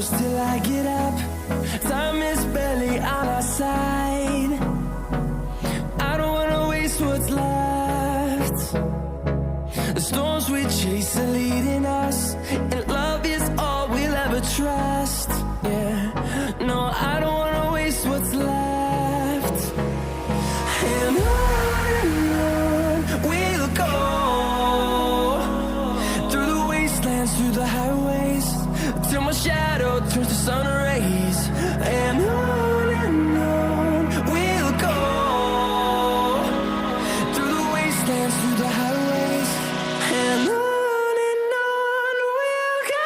close till I get up. Time is barely on our side. I don't wanna waste what's left. The storms we chase are leading us, and love is all we'll ever trust. Yeah, no, I don't wanna waste what's left. And on we'll go, through the wastelands, through the highways, till my shadow turns to sun rays. And on we'll go, through the wastelands, through the highways, and on we'll go.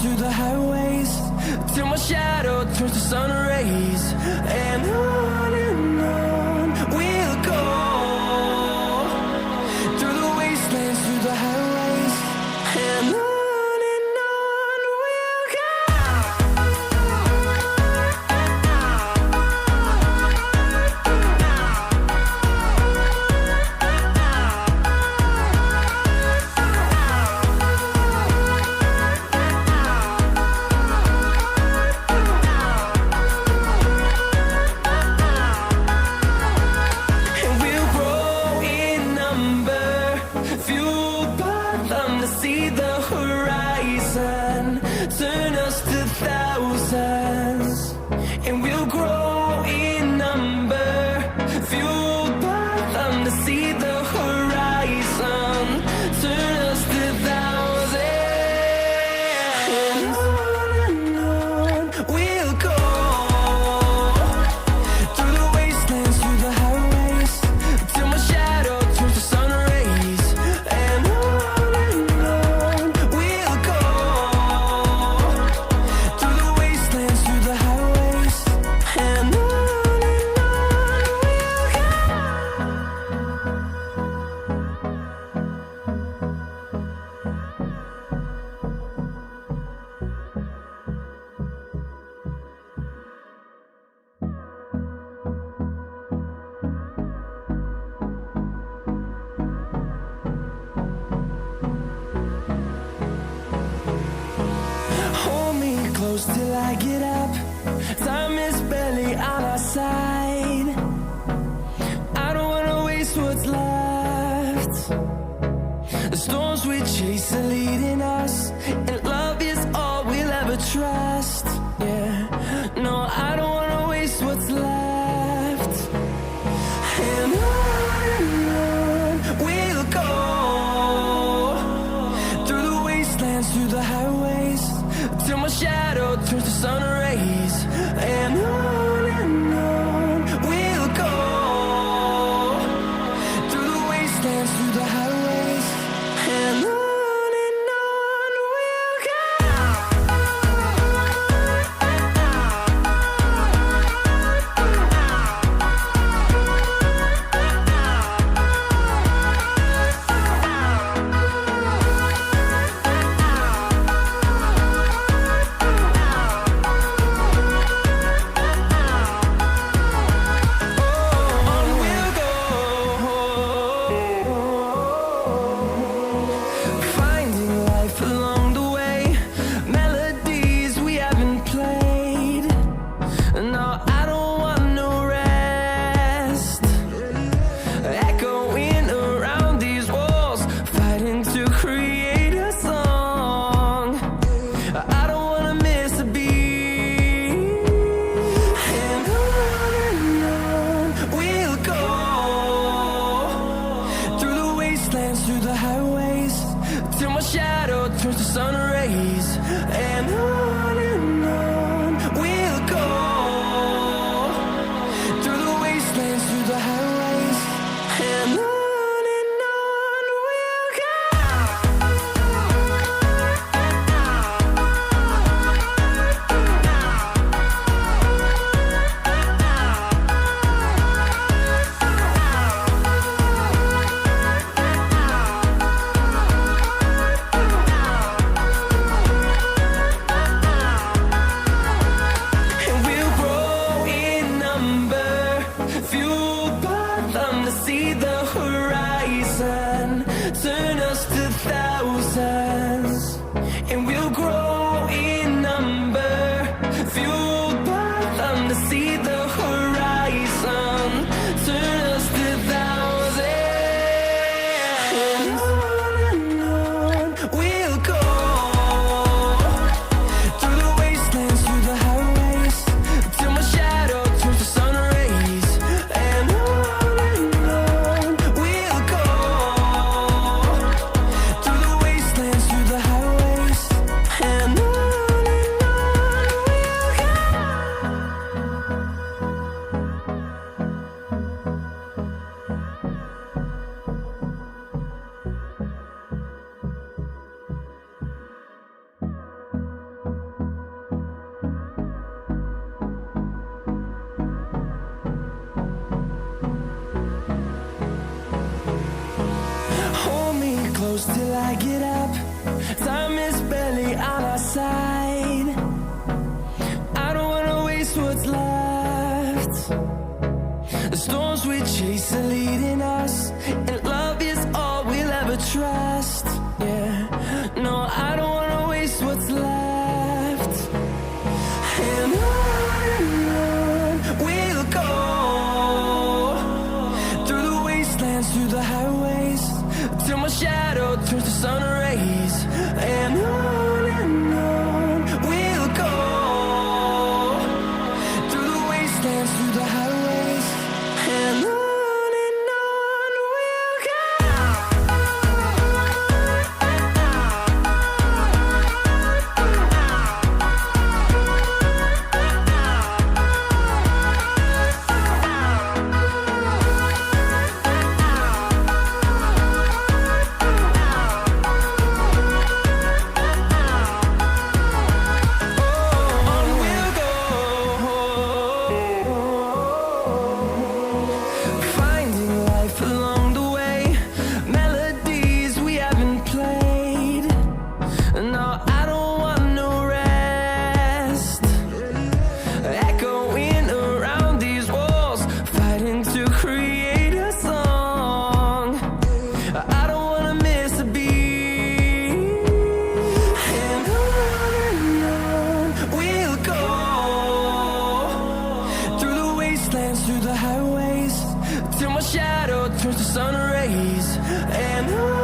Through the highways, till my shadow turns to sun rays. And on we'll go, through the wastelands, through the highways, and on we'll go. See the horizon, turn us to thousands, and we'll grow in number, fueled by them. To see the horizon, turn us to thousands, and on we'll go, through the wastelands, through the highways, till my shadow turns to sun rays. And close till I get up. Time is barely on our side. I don't wanna waste what's left. The storms we chase are leading us, and love is all we'll ever trust. Yeah, no, I don't wanna waste what's left. And on we'll go, through the wastelands, through the highways, till my shadow turns to sun rays. And on we'll go, through the wastelands, through the highways, and on we'll go. Time is barely on our side. I don't wanna waste what's left. The storms we chase are leading us, and love is all we'll ever trust. Yeah, no, I don't wanna waste what's left. And on we'll go, through the wastelands, through the highways, till my shadow turns to sun rays. And on we'll go, through the wastelands, through the highways, and on we'll go. On we'll go, finding life along the way, melodies we haven't played. No, I don't want no rest, echoing around these walls, fighting to create a song. I don't wanna miss a beat. And on we'll go, through the wastelands, through the highways, till my shadow turns to sun rays. And on